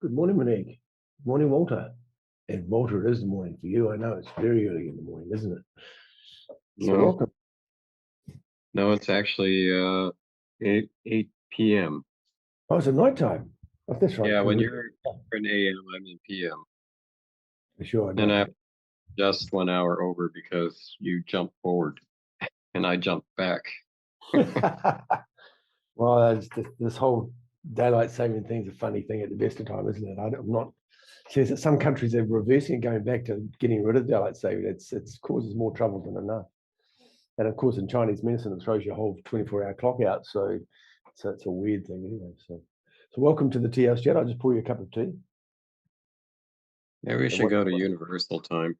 Good morning, Monique. Good morning, Walter. And Walter, it is the morning for you. I know it's very early in the morning, isn't it? So No, welcome. no, it's actually 8 p.m. Oh, it's a night time. Oh, that's right. Yeah, Because when we you're in AM, I'm in PM. for sure I And know I'm just 1 hour over because you jumped forward and I jumped back. that. Well, this whole daylight saving thing's a funny thing at the best of time, isn't it? I'm not. Says that some countries are reversing and going back to getting rid of daylight saving. It's causes more trouble than enough. And of course, in Chinese medicine, it throws your whole 24-hour clock out. So it's a weird thing anyway. So welcome to the Teahouse chat. I'll just pour you a cup of tea. Yeah, we And should go to Universal Time.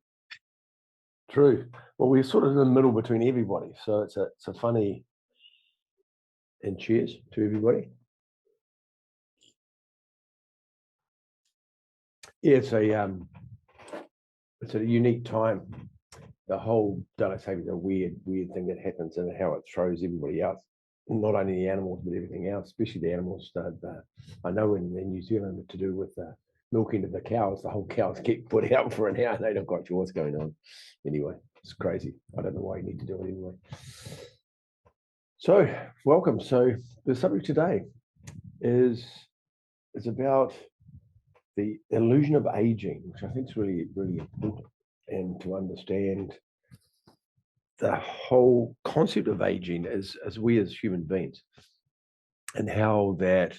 True. Well, we're sort of in the middle between everybody. So it's a funny. And cheers to everybody. Yeah, it's a unique time. The whole daylight saving is a weird thing that happens, and how it throws everybody else, not only the animals but everything else, especially the animals. I know in New Zealand, to do with the milking of the cows, the whole cows get put out for an hour. They don't quite sure what's going on. Anyway, it's crazy. I don't know why you need to do it anyway. So welcome. So the subject today is about the illusion of aging, which I think is really, really important, and to understand the whole concept of aging as we as human beings, and how that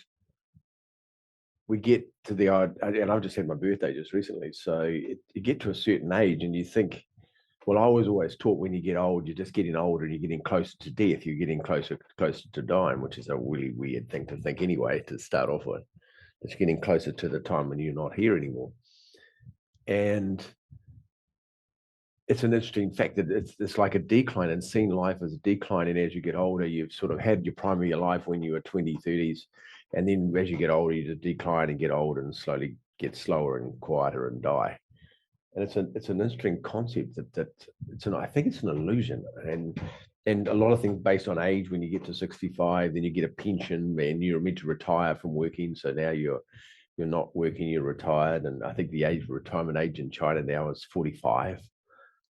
we get to the, and I've just had my birthday just recently, so you get to a certain age and you think, well, I was always taught when you get old, you're just getting older and you're getting closer to death, you're getting closer to dying, which is a really weird thing to think anyway, to start off with. It's getting closer to the time when you're not here anymore. And it's an interesting fact that it's like a decline, and seeing life as a decline. And as you get older, you've sort of had your prime of your life when you were 20s, 30s. And then as you get older, you just decline and get older and slowly get slower and quieter and die. And it's an interesting concept I think it's an illusion. And a lot of things based on age. When you get to 65, then you get a pension and you're meant to retire from working. So now you're not working, you're retired. And I think the retirement age in China now is 45,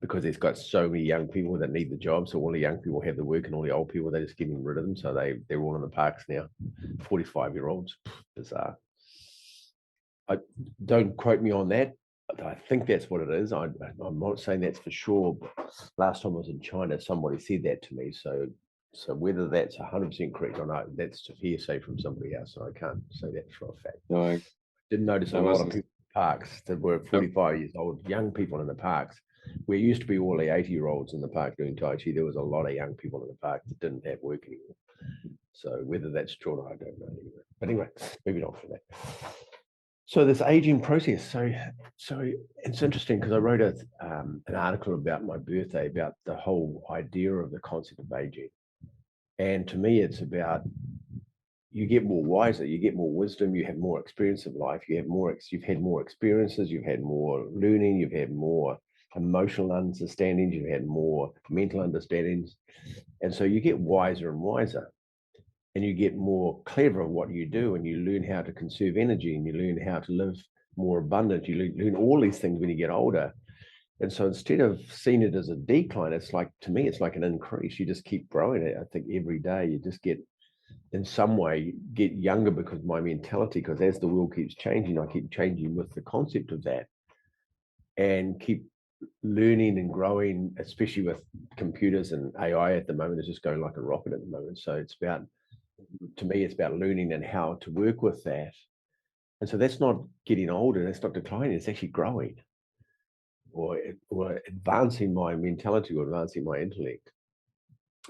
because it's got so many young people that need the job. So all the young people have the work, and all the old people, they're just getting rid of them. So they're all in the parks now, 45-year-olds. Bizarre. Don't quote me on that. I think that's what it is. I'm not saying that's for sure, but last time I was in China, somebody said that to me. So whether that's 100% correct or not, that's just hearsay from somebody else. So I can't say that for a fact. No, I Didn't notice a lot of people in the parks that were 45 years old, young people in the parks. Where it used to be all the 80-year-olds in the park doing Tai Chi, there was a lot of young people in the park that didn't have work anymore. So whether that's true or not, I don't know. But anyway, maybe not for that. So this aging process. So it's interesting because I wrote an article about my birthday about the whole idea of the concept of aging. And to me, it's about, you get more wiser, you get more wisdom, you have more experience of life, you've had more experiences, you've had more learning, you've had more emotional understandings, you've had more mental understandings. And so you get wiser and wiser, and you get more clever at what you do, and you learn how to conserve energy, and you learn how to live more abundant. You learn all these things when you get older. And so instead of seeing it as a decline, it's like, to me, it's like an increase. You just keep growing it. I think every day you just get, in some way, get younger, because my mentality, because as the world keeps changing, I keep changing with the concept of that, and keep learning and growing, especially with computers and AI at the moment. Is just going like a rocket at the moment. So it's about, to me, it's about learning and how to work with that. And so that's not getting older, that's not declining, it's actually growing, or advancing my mentality, or advancing my intellect.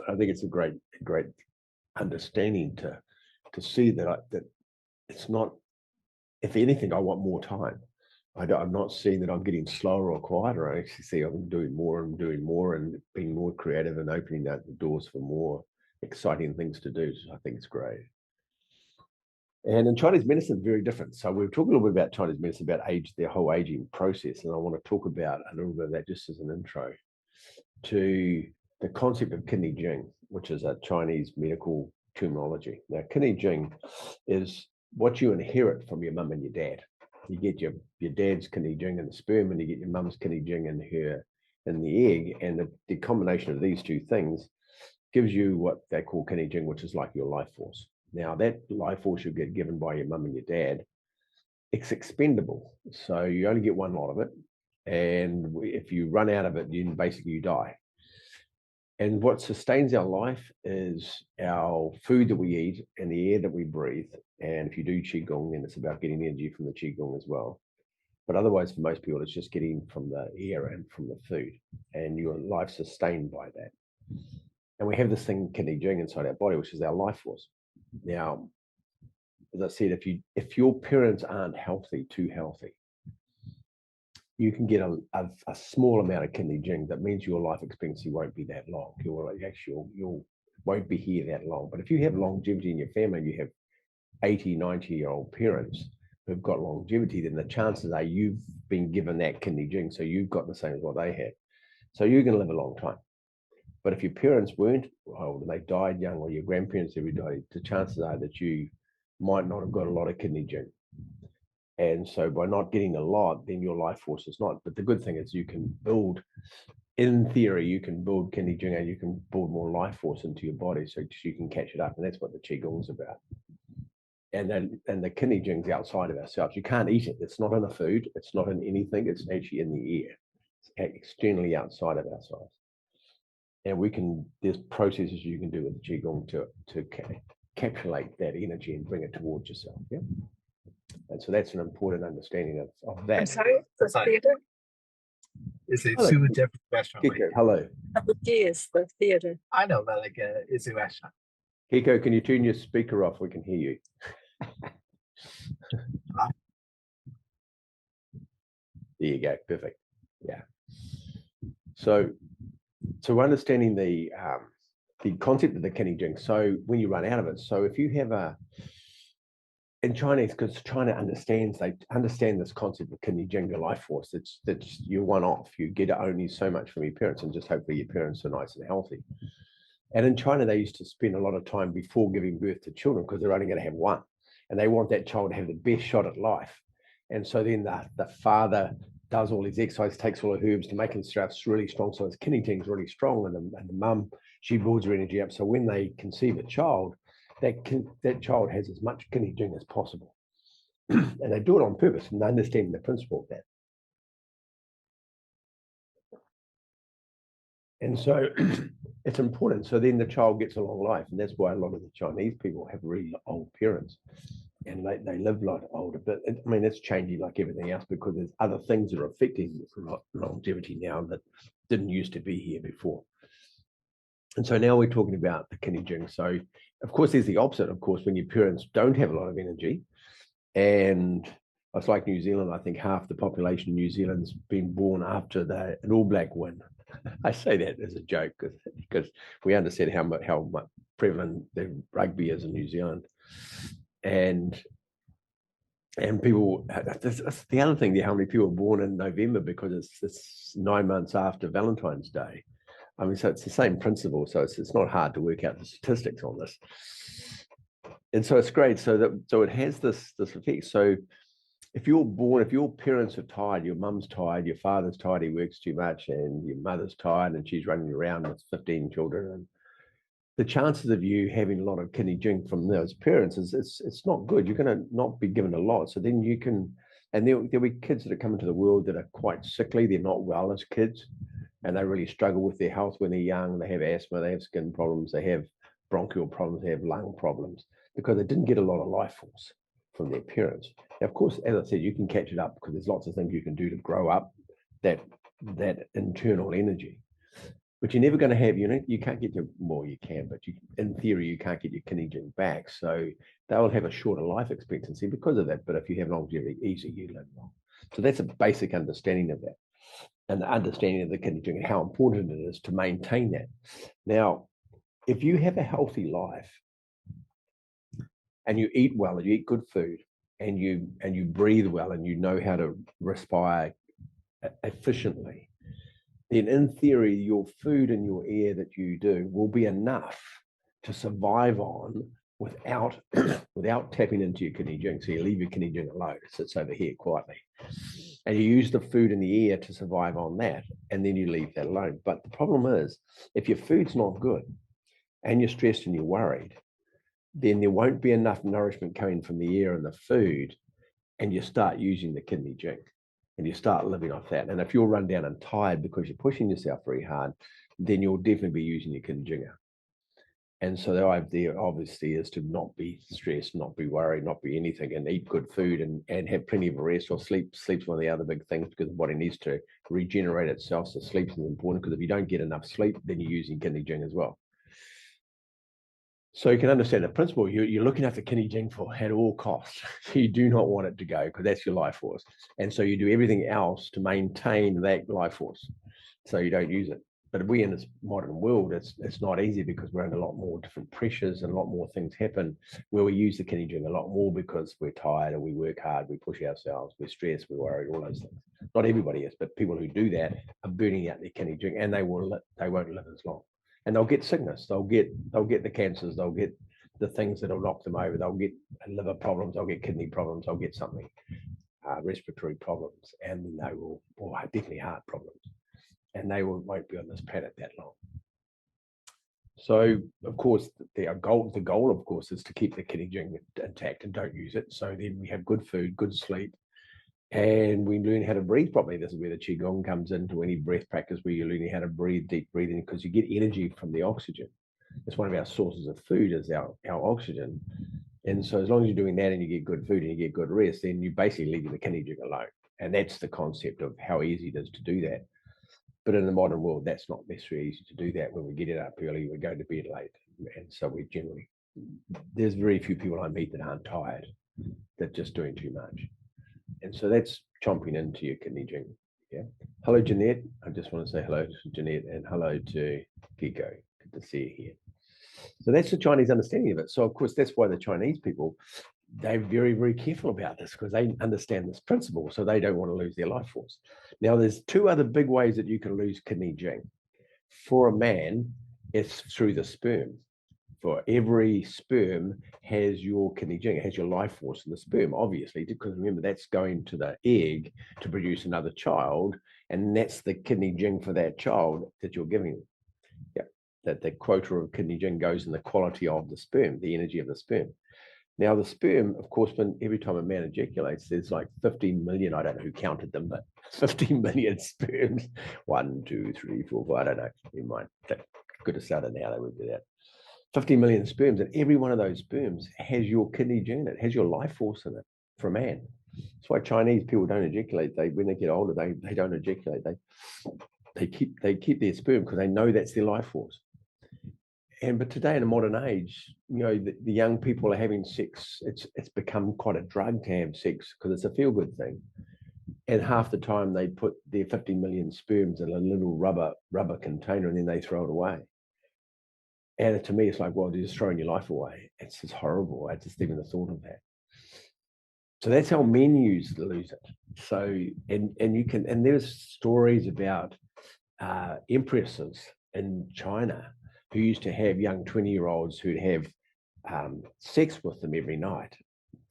I think it's a great understanding to see that it's not, if anything, I want more time. I'm not seeing that I'm getting slower or quieter. I actually see I'm doing more and being more creative, and opening out the doors for more exciting things to do. So I think it's great. And in Chinese medicine, very different. So we're talking a little bit about Chinese medicine, about age, their whole aging process. And I want to talk about a little bit of that just as an intro to the concept of kidney Jing, which is a Chinese medical terminology. Now, kidney Jing is what you inherit from your mum and your dad. You get your dad's kidney Jing in the sperm, and you get your mum's kidney Jing in the egg, and the combination of these two things gives you what they call kidney Jing, which is like your life force. Now, that life force you get given by your mum and your dad, it's expendable. So you only get one lot of it. And if you run out of it, then basically you die. And what sustains our life is our food that we eat and the air that we breathe. And if you do Qigong, then it's about getting energy from the Qigong as well. But otherwise, for most people, it's just getting from the air and from the food. And your life's sustained by that. And we have this thing, kidney Jing, inside our body, which is our life force. Now, as I said, if your parents aren't healthy, too healthy, you can get a small amount of kidney Jing. That means your life expectancy won't be that long. You won't be here that long. But if you have longevity in your family, you have 80, 90-year-old parents who've got longevity, then the chances are you've been given that kidney Jing, so you've got the same as what they had. So you're going to live a long time. But if your parents weren't old and they died young, or your grandparents ever died, the chances are that you might not have got a lot of kidney Jing. And so by not getting a lot, then your life force is not. But the good thing is you can build, in theory, you can build kidney Jing and you can build more life force into your body so you can catch it up. And that's what the Qigong is about. And the kidney Jing's outside of ourselves. You can't eat it. It's not in a food. It's not in anything. It's actually in the air. It's externally outside of ourselves. And there's processes you can do with the Qigong to encapsulate that energy and bring it towards yourself. Yeah. And so that's an important understanding of that. I'm sorry, the theater? It's a two different restaurant. Kiko, hello. Yes, the theater. I know, but like it's a restaurant. Kiko, can you turn your speaker off? We can hear you. There you go. Perfect. Yeah. So understanding the concept of the kidney Jing. So when you run out of it, so if you have in Chinese, because China they understand this concept of kidney Jing, your life force. That's you're one off. You get only so much from your parents, and just hopefully your parents are nice and healthy. And in China, they used to spend a lot of time before giving birth to children because they're only going to have one, and they want that child to have the best shot at life. And so then the father does all his exercise, takes all the herbs to make himself really strong, so his kidney Jing's really strong, and the mum, she builds her energy up. So when they conceive a child, that child has as much kidney Jing as possible. And they do it on purpose, and they understand the principle of that. And so it's important. So then the child gets a long life, and that's why a lot of the Chinese people have really old parents, and they live a lot older. But I mean, it's changing like everything else because there's other things that are affecting longevity now that didn't used to be here before. And so now we're talking about the kidney Jing. So of course, there's the opposite. Of course, when your parents don't have a lot of energy, and it's like New Zealand. I think half the population in New Zealand's been born after an All Black win. I say that as a joke because we understand how much prevalent the rugby is in New Zealand, and people. That's the other thing. How many people are born in November because it's 9 months after Valentine's Day. I mean, so it's the same principle. So it's not hard to work out the statistics on this, and so it's great. So it has this effect. So if your parents are tired, your mum's tired, your father's tired, he works too much, and your mother's tired and she's running around with 15 children, and the chances of you having a lot of kidney Jing from those parents it's not good. You're going to not be given a lot. So then you can, and there'll be kids that are coming to the world that are quite sickly. They're not well as kids, and they really struggle with their health when they're young. They have asthma, they have skin problems, they have bronchial problems, they have lung problems because they didn't get a lot of life force from their parents. Now, of course, as I said, you can catch it up because there's lots of things you can do to grow up that internal energy. But you're never going to have, you can't get you can, but in theory, you can't get your kidney Jing back. So they will have a shorter life expectancy because of that. But if you have longevity, easy, you live long. So that's a basic understanding of that, and the understanding of the kidney Jing and how important it is to maintain that. Now, if you have a healthy life, and you eat well, and you eat good food, and you breathe well, and you know how to respire efficiently, then in theory, your food and your air that you do will be enough to survive on without without tapping into your kidney Jing. So you leave your kidney Jing alone. It sits over here quietly. And you use the food in the air to survive on that, and then you leave that alone. But the problem is, if your food's not good and you're stressed and you're worried, then there won't be enough nourishment coming from the air and the food, and you start using the kidney Jing, and you start living off that. And if you're run down and tired because you're pushing yourself very hard, then you'll definitely be using your kidney Jing. And so the idea obviously is to not be stressed, not be worried, not be anything, and eat good food and have plenty of rest or sleep. Sleep's one of the other big things because the body needs to regenerate itself. So sleep is important because if you don't get enough sleep, then you're using kidney Jing as well. So you can understand the principle. You're looking after kidney Jing for at all costs. You do not want it to go because that's your life force. And so you do everything else to maintain that life force so you don't use it. But we in this modern world, it's not easy because we're under a lot more different pressures and a lot more things happen where we use the kidney Jing a lot more because we're tired or we work hard, we push ourselves, we're stressed, we're worried, all those things. Not everybody is, but people who do that are burning out their kidney Jing, and they won't live as long. And they'll get sickness, they'll get the cancers, they'll get the things that'll knock them over, they'll get liver problems, they'll get kidney problems, they'll get something, respiratory problems, and then they will, or definitely heart problems. And they won't be on this planet that long. So, of course, the goal, of course, is to keep the kidney Jing intact and don't use it. So then we have good food, good sleep, and we learn how to breathe properly. This is where the Qigong comes into any breath practice where you're learning how to breathe, deep breathing, because you get energy from the oxygen. It's one of our sources of food is our oxygen. And so as long as you're doing that and you get good food and you get good rest, then you basically leave the kidney Jing alone. And that's the concept of how easy it is to do that. But in the modern world, that's not necessarily easy to do that. When we get it up early, we go to bed late. And so we generally, there's very few people I meet that aren't tired, that just doing too much. And so that's chomping into your kidney Jing. Yeah. Hello, Jeanette. I just want to say hello to Jeanette and hello to Kiko. Good to see you here. So that's the Chinese understanding of it. So of course, that's why the Chinese people, they're very, very careful about this because they understand this principle. So they don't want to lose their life force. Now, there's two other big ways that you can lose kidney Jing. For a man, it's through the sperm. For every sperm has your kidney Jing, it has your life force in the sperm, obviously, because remember, that's going to the egg to produce another child. And that's the kidney Jing for that child that you're giving them. Yeah, that the quota of kidney Jing goes in the quality of the sperm, the energy of the sperm. Now, the sperm, of course, when every time a man ejaculates, there's like 15 million, I don't know who counted them, but 15 million sperms. 1, 2, 3, 4, 5, I don't know. You might could have started now, they would do that. 50 million sperms, and every one of those sperms has your kidney Jing in it, has your life force in it for a man. That's why Chinese people don't ejaculate. When they get older, they don't ejaculate. They keep their sperm because they know that's their life force. But today in the modern age, the young people are having sex. It's become quite a drug to have sex because it's a feel-good thing. And half the time they put their 50 million sperms in a little rubber container and then they throw it away. And to me, it's like, well, you're just throwing your life away. It's just horrible. I just even the thought of that. So that's how men lose it. So and there's stories about empresses in China who used to have young 20-year-olds who'd have sex with them every night.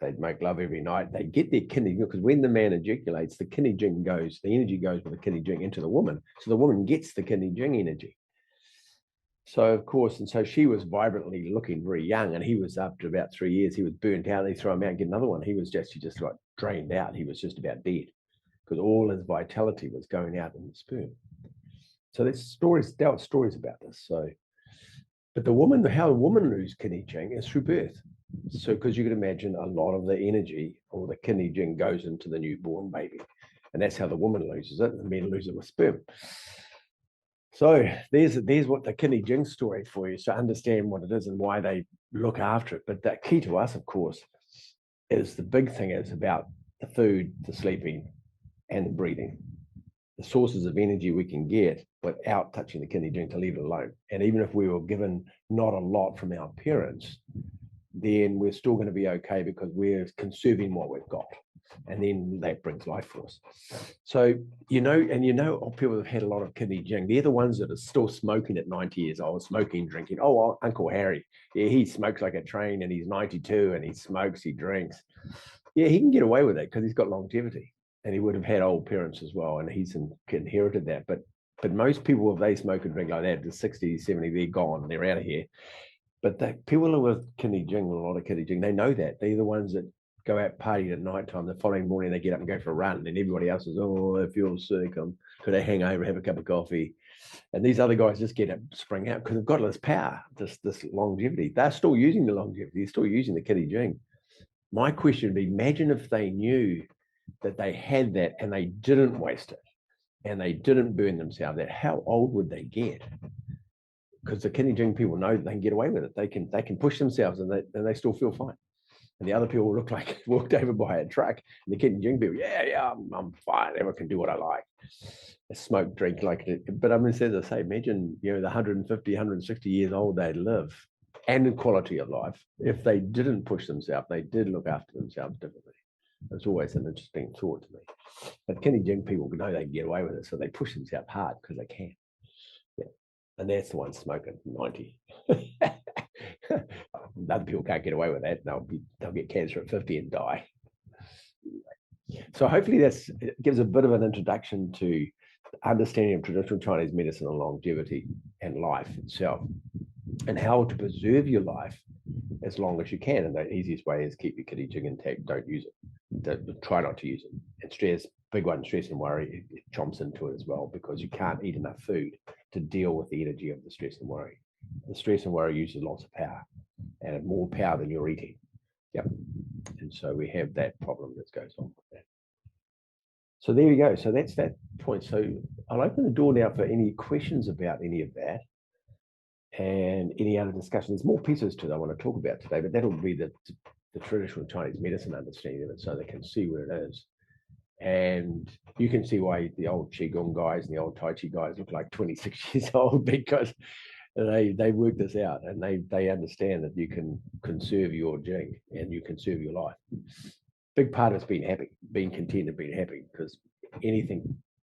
They'd make love every night. They get their kidney, because when the man ejaculates, the kidney Jing goes, the energy goes with the kidney Jing into the woman. So the woman gets the kidney Jing energy. So of course, and so she was vibrantly looking very young, and he was after about 3 years, he was burnt out. They throw him out and get another one. He just like drained out. He was just about dead because all his vitality was going out in the sperm. So there's stories about this. So, but how a woman loses kidney Jing is through birth. So, because you can imagine a lot of the energy or the kidney Jing goes into the newborn baby, and that's how the woman loses it, and the men lose it with sperm. So there's what the kidney Jing story for you, so understand what it is and why they look after it. But the key to us, of course, is the big thing is about the food, the sleeping, and the breathing. The sources of energy we can get without touching the kidney Jing to leave it alone. And even if we were given not a lot from our parents, then we're still going to be okay because we're conserving what we've got. and then that brings life force. So, people have had a lot of kidney Jing. They're the ones that are still smoking at 90 years old, smoking, drinking. Oh, well, Uncle Harry, yeah, he smokes like a train, and he's 92, and he smokes, he drinks. Yeah, he can get away with it because he's got longevity, and he would have had old parents as well, and he's inherited that. But most people, if they smoke and drink like that, to 60, 70, they're gone, they're out of here. But people with kidney Jing, a lot of kidney Jing, they know that. They're the ones that go out partying at night time. The following morning, they get up and go for a run, and everybody else is, oh, I feel sick. Could I hang over, have a cup of coffee? And these other guys just get up, spring out because they've got this power, this longevity. They're still using the longevity. They're still using the kidney Jing. My question would be, imagine if they knew that they had that and they didn't waste it and they didn't burn themselves, that how old would they get? Because the kidney Jing people know that they can get away with it. They can push themselves and they still feel fine. And the other people look like walked over by a truck. And the kidney Jing people, yeah, I'm fine. Everyone can do what I like. Smoke, drink, like it. But I mean, as I say, imagine, the 150, 160 years old they'd live and the quality of life if they didn't push themselves, they did look after themselves differently. It's always an interesting thought to me. But kidney Jing people know they can get away with it, so they push themselves hard because they can. Yeah. And that's the one smoking 90. Other people can't get away with that. They'll get cancer at 50 and die. So hopefully it gives a bit of an introduction to understanding of traditional Chinese medicine and longevity and life itself, and how to preserve your life as long as you can. And the easiest way is keep your kidney Jing intact. Don't use it. Try not to use it. And stress, big one, stress and worry, it chomps into it as well, because you can't eat enough food to deal with the energy of the stress and worry. The stress and worry uses lots of power, and more power than you're eating. Yep. And so we have that problem that goes on with that. So there you go. So that's that point. So I'll open the door now for any questions about any of that and any other discussion. There's more pieces to that I want to talk about today, but that'll be the traditional Chinese medicine understanding of it, so they can see where it is. And you can see why the old Qigong guys and the old Tai Chi guys look like 26 years old, because they work this out, and they understand that you can conserve your Jing and you conserve your life. Big part of it's being content and being happy, because anything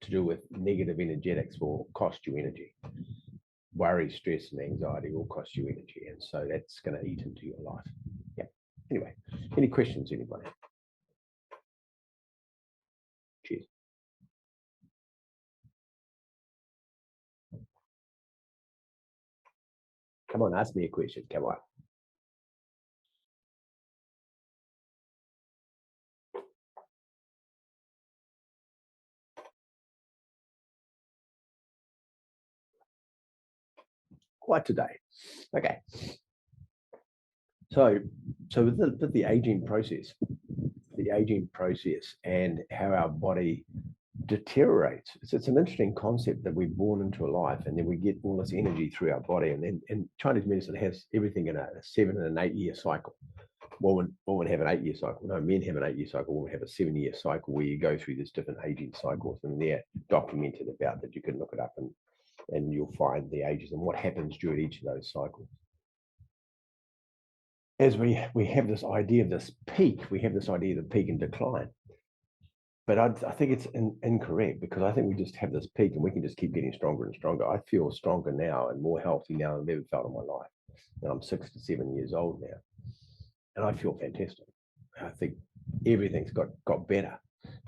to do with negative energetics will cost you energy. Worry, stress, and anxiety will cost you energy, and so that's going to eat into your life. Yeah. Anyway, any questions, anybody? Cheers. Come on, ask me a question. Come on. Quite today. Okay. So with the aging process and how our body deteriorates, it's an interesting concept that we're born into a life, and then we get all this energy through our body. And Chinese medicine has everything in a 7 and an 8 year cycle. Women have an 8 year cycle. No, men have an 8 year cycle. Women have a 7 year cycle, where you go through these different aging cycles, and they're documented about that. You can look it up and you'll find the ages and what happens during each of those cycles. As we have this idea of this peak, we have this idea of the peak and decline. But I think it's incorrect, because I think we just have this peak and we can just keep getting stronger and stronger. I feel stronger now and more healthy now than I've ever felt in my life. And I'm 67 years old now, and I feel fantastic. I think everything's got better.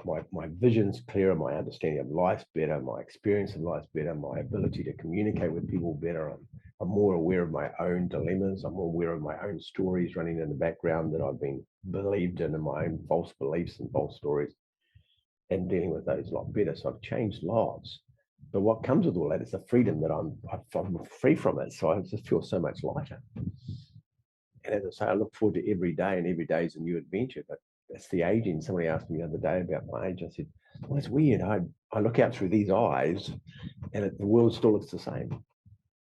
My vision's clearer, my understanding of life's better, my experience of life's better, my ability to communicate with people better. I'm more aware of my own dilemmas. I'm more aware of my own stories running in the background that I've been believed in, and my own false beliefs and false stories, and dealing with those a lot better. So I've changed lots. But what comes with all that is the freedom that I'm free from it. So I just feel so much lighter. And as I say, I look forward to every day, and every day is a new adventure. But that's the aging. Somebody asked me the other day about my age. I said, well, it's weird. I look out through these eyes, and the world still looks the same.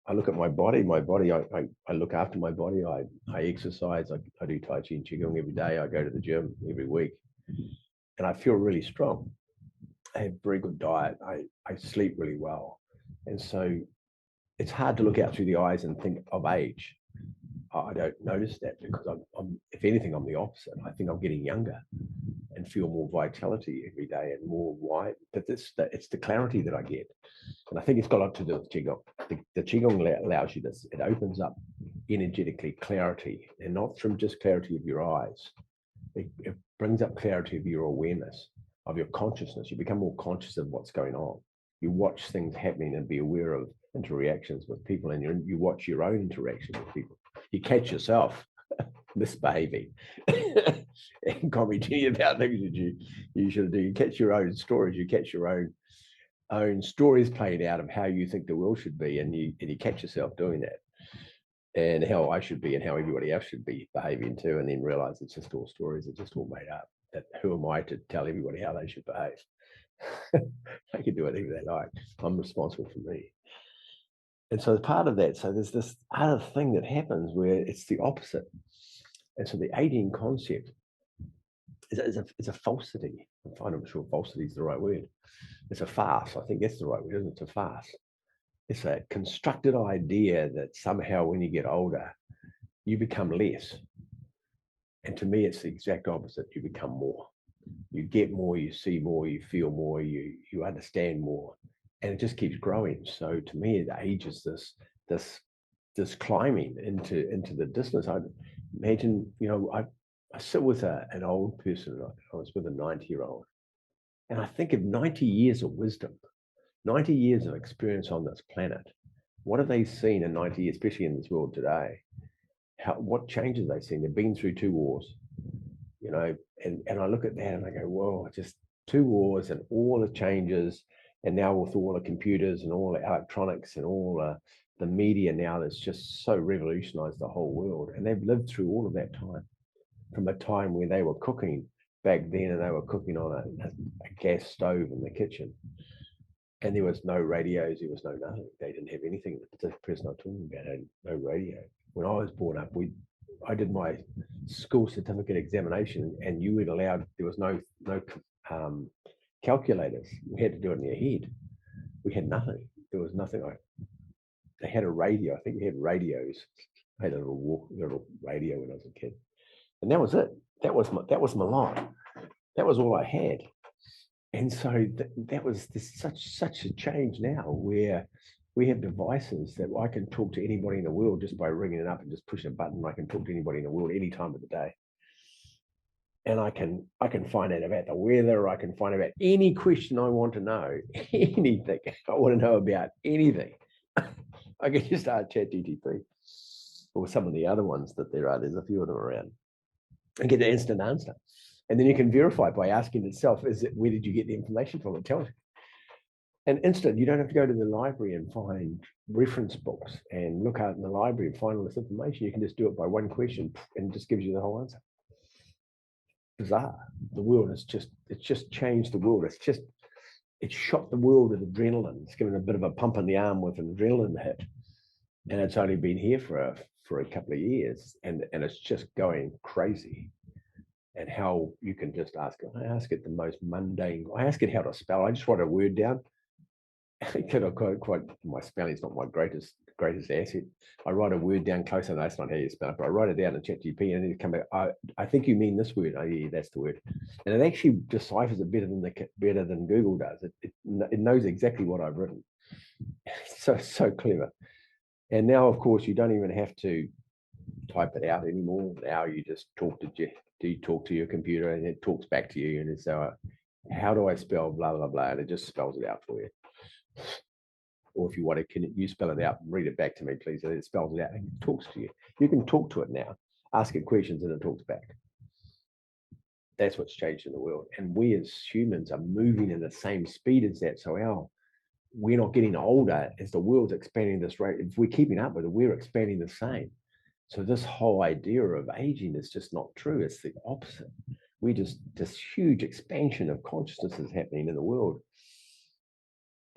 I look at my body. I look after my body. I exercise. I do Tai Chi and Qigong every day. I go to the gym every week, and I feel really strong. I have very good diet. I sleep really well. And so it's hard to look out through the eyes and think of age. I don't notice that, because I'm if anything, I'm the opposite. I think I'm getting younger. and feel more vitality every day and more wide. But it's the clarity that I get. And I think it's got a lot to do with Qigong. The Qigong allows you this. It opens up energetically clarity, and not from just clarity of your eyes. It brings up clarity of your awareness, of your consciousness. You become more conscious of what's going on. You watch things happening and be aware of interactions with people, and you watch your own interaction with people. You catch yourself misbehaving and commenting about things that you should do. You catch your own stories. You catch your own stories playing out of how you think the world should be, and you catch yourself doing that, and how I should be and how everybody else should be behaving too, and then realize it's just all stories. It's just all made up. That who am I to tell everybody how they should behave? They can do whatever they like. I'm responsible for me. And so as part of that, so there's this other thing that happens where it's the opposite. And so the aging concept is a falsity. I'm not sure falsity is the right word. It's a farce. I think that's the right word, isn't it? It's a farce. It's a constructed idea that somehow when you get older, you become less. And to me, it's the exact opposite. You become more. You get more, you see more, you feel more, you understand more. And it just keeps growing. So to me, the age is this climbing into the distance. I imagine, I sit with an old person. I was with a 90-year-old, and I think of 90 years of wisdom, 90 years of experience on this planet. What have they seen in 90 years, especially in this world today? What changes have they seen? They've been through 2 wars, and I look at that and I go, whoa, just 2 wars and all the changes. And now with all the computers and all the electronics and all the media now, that's just so revolutionized the whole world. And they've lived through all of that time, from a time where they were cooking back then and they were cooking on a gas stove in the kitchen. And there was no radios, there was no nothing. They didn't have anything. The person I'm talking about had no radio. When I was born up, I did my school certificate examination, and you were allowed. There was no calculators. We had to do it in your head. We had nothing. There was nothing. They had a radio. I think we had radios. I had a little radio when I was a kid, and that was it. That was my life. That was all I had. And so that was such a change now, where we have devices that I can talk to anybody in the world just by ringing it up and just pushing a button. I can talk to anybody in the world any time of the day. And I can find out about the weather. I can find out about any question I want to know, anything I want to know about, anything. I can just start ChatGPT or some of the other ones that there are. There's a few of them around, and get an instant answer. And then you can verify by asking itself, where did you get the information from? It tells you. And instant, you don't have to go to the library and find reference books and look out in the library and find all this information. You can just do it by one question and it just gives you the whole answer. Bizarre. The world it's just changed the world. It's shot the world with adrenaline. It's given a bit of a pump in the arm with an adrenaline hit. And it's only been here for a couple of years, and it's just going crazy. And how you can just ask it the most mundane. I ask it how to spell. I just write a word down. My spelling's not my greatest asset. I write a word down close, and that's not how you spell it, but I write it down in ChatGPT, and then it come back. I think you mean this word. Oh, yeah, that's the word. And it actually deciphers it better than Google does. It knows exactly what I've written. So clever. And now, of course, you don't even have to type it out anymore. Now you just talk to your computer, and it talks back to you, and it's how do I spell blah blah blah, and it just spells it out for you. Or if you want to, can you spell it out and read it back to me, please? And it spells it out and it talks to you. You can talk to it now, ask it questions, and it talks back. That's what's changed in the world. And we as humans are moving in the same speed as that. So we're not getting older as the world's expanding this rate. If we're keeping up with it, we're expanding the same. So this whole idea of aging is just not true. It's the opposite. This huge expansion of consciousness is happening in the world.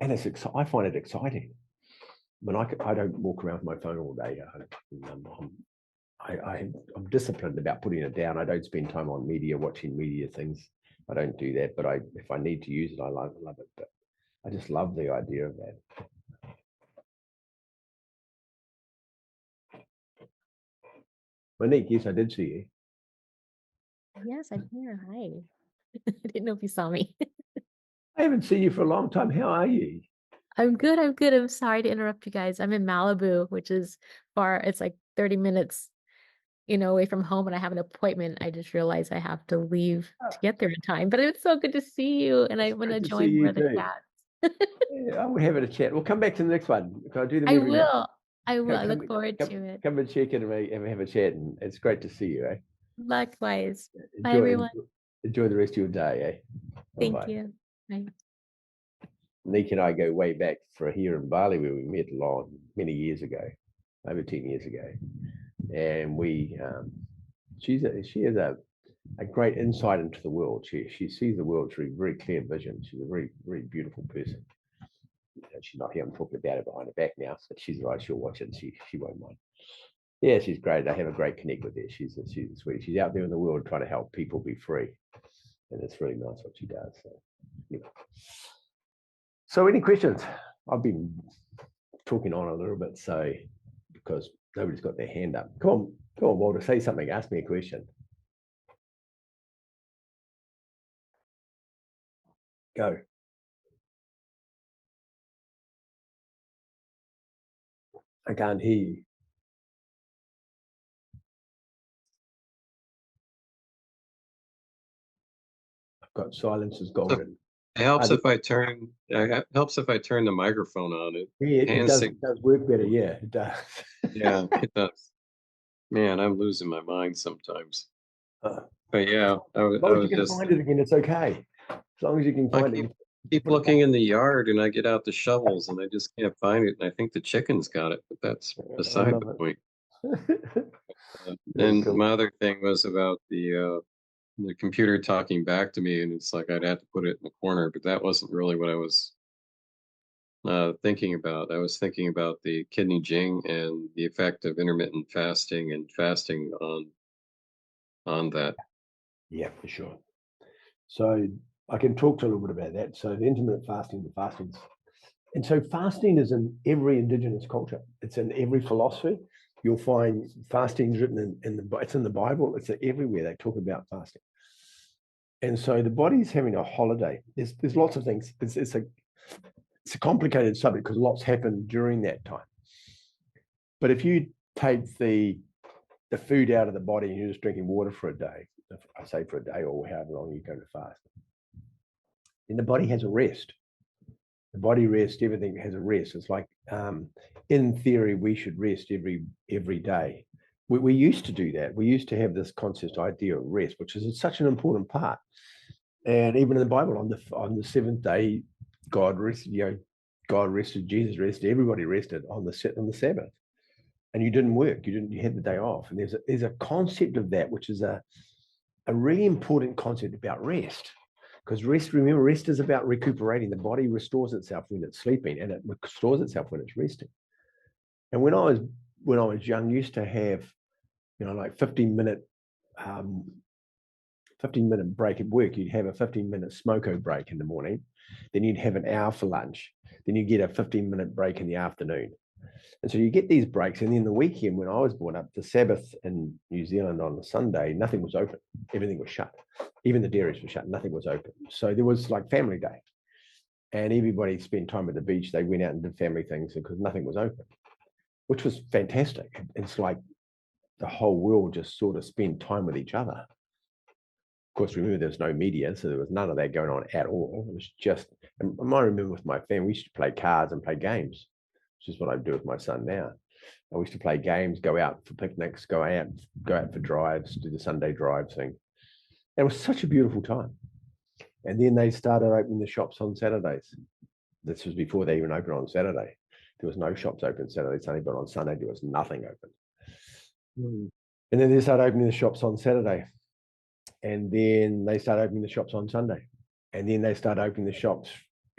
And I find it exciting. When I don't walk around with my phone all day. I'm disciplined about putting it down. I don't spend time on media, watching media things. I don't do that, but if I need to use it, I love it. But I just love the idea of that. Monique, yes, I did see you. Yes, I'm here. Hi. I didn't know if you saw me. I haven't seen you for a long time. How are you? I'm good. I'm good. I'm sorry to interrupt you guys. I'm in Malibu, which is far. It's like 30 minutes, away from home, and I have an appointment. I just realized I have to leave to get there in time. But it's so good to see you, and I want to Good to see join you more of the too. chat. Yeah, we're having a chat. We'll come back to the next one. I do them I every month. will. I will. I Come, look forward to it. come and check in and have a chat. And it's great to see you. Eh? Likewise. Bye, Enjoy, everyone. enjoy the rest of your day. Eh? Thank Bye-bye. you. Bye. Nick and I go way back for here in Bali where we met many years ago, over 10 years ago. And she has a great insight into the world. She sees the world through very clear vision. She's a very, very beautiful person. She's not here. I'm talking about her behind her back now, so she's right. She'll watch it and she won't mind. Yeah, she's great. I have a great connect with her. She's sweet. She's out there in the world trying to help people be free. And it's really nice what she does. So, yeah. So any questions? I've been talking on a little bit, so because nobody's got their hand up. Come on, Walter, say something. Ask me a question. Go. I can't hear you. I've got silence is golden. It helps if I turn. It helps if I turn the microphone on. It does work better. Yeah, it does. Yeah, it does. Man, I'm losing my mind sometimes. But yeah, I as long as you can just find it again, it's okay. As long as you can find it. keep looking in the yard, and I get out the shovels, and I just can't find it. And I think the chickens got it, but that's beside the point. And cool. my other thing was about the computer talking back to me, and it's like I'd have to put it in the corner, but that wasn't really what I was thinking about. I was thinking about the kidney Jing and the effect of intermittent fasting and fasting on that. Yeah, for sure. So I can talk to a little bit about that. So the intermittent fasting, the fastings. And so fasting is in every indigenous culture. It's in every philosophy. You'll find fasting's written it's in the Bible. It's everywhere they talk about fasting. And so the body's having a holiday. There's lots of things. It's a complicated subject because lots happen during that time. But if you take the food out of the body and you're just drinking water for a day, I say for a day or however long you're going to fast, then the body has a rest. The body rests, everything has a rest. It's like, in theory, we should rest every day. We used to do that. We used to have this concept idea of rest, which is such an important part. And even in the Bible, on the seventh day, God rested. God rested. Jesus rested. Everybody rested on the Sabbath, and you didn't work. You had the day off. And there's a concept of that, which is a really important concept about rest. Because remember, rest is about recuperating. The body restores itself when it's sleeping, and it restores itself when it's resting. And when I was young, used to have, like 15-minute break at work. You'd have a 15-minute smoko break in the morning, then you'd have an hour for lunch, then you get a 15-minute break in the afternoon. And so you get these breaks. And then the weekend, when I was born up, the Sabbath in New Zealand on a Sunday, nothing was open. Everything was shut. Even the dairies were shut. Nothing was open. So there was like family day. And everybody spent time at the beach. They went out and did family things because nothing was open, which was fantastic. It's like the whole world just sort of spent time with each other. Of course, remember, there was no media, so there was none of that going on at all. It was just, and I remember with my family, we used to play cards and play games, which is what I do with my son now. I used to play games, go out for picnics, go out for drives, do the Sunday drive thing. And it was such a beautiful time. And then they started opening the shops on Saturdays. This was before they even opened on Saturday. There was no shops open Saturday, Sunday, but on Sunday there was nothing open. And then they started opening the shops on Saturday. And then they started opening the shops on Sunday. And then they started opening the shops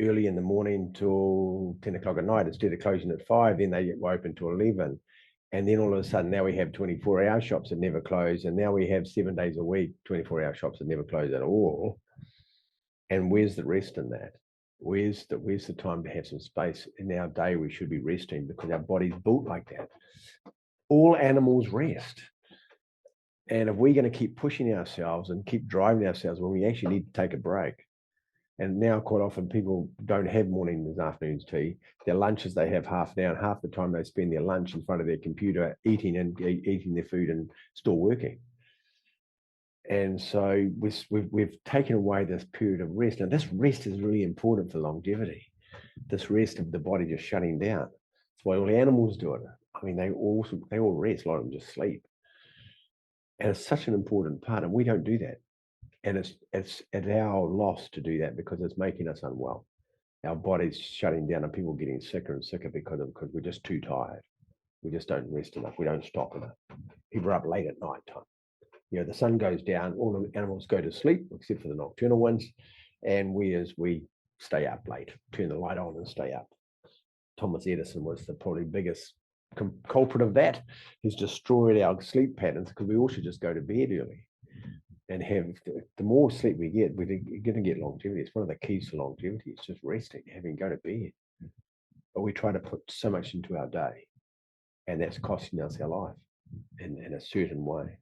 early in the morning till 10 o'clock at night. Instead of closing at 5, then they were open till 11. And then all of a sudden, now we have 24-hour shops that never close. And now we have 7 days a week, 24-hour shops that never close at all. And where's the rest in that? Where's the time to have some space? In our day, we should be resting because our body's built like that. All animals rest. And if we're going to keep pushing ourselves and keep driving ourselves when we actually need to take a break, and now quite often people don't have mornings and afternoons tea. Their lunches, they have half an hour, and half the time they spend their lunch in front of their computer, eating their food and still working. And so we've taken away this period of rest. And this rest is really important for longevity. This rest of the body just shutting down. That's why all the animals do it. I mean, they all rest, a lot of them just sleep. And it's such an important part, and we don't do that. And it's at our loss to do that because it's making us unwell. Our body's shutting down and people getting sicker and sicker because we're just too tired. We just don't rest enough. We don't stop enough. People are up late at night time. You know, the sun goes down, all the animals go to sleep, except for the nocturnal ones. And we stay up late, turn the light on and stay up. Thomas Edison was the probably biggest culprit of that. He's destroyed our sleep patterns because we all should just go to bed early. And have the more sleep we get, we're going to get longevity. It's one of the keys to longevity. It's just resting, having go to bed. But we try to put so much into our day, and that's costing us our life in a certain way.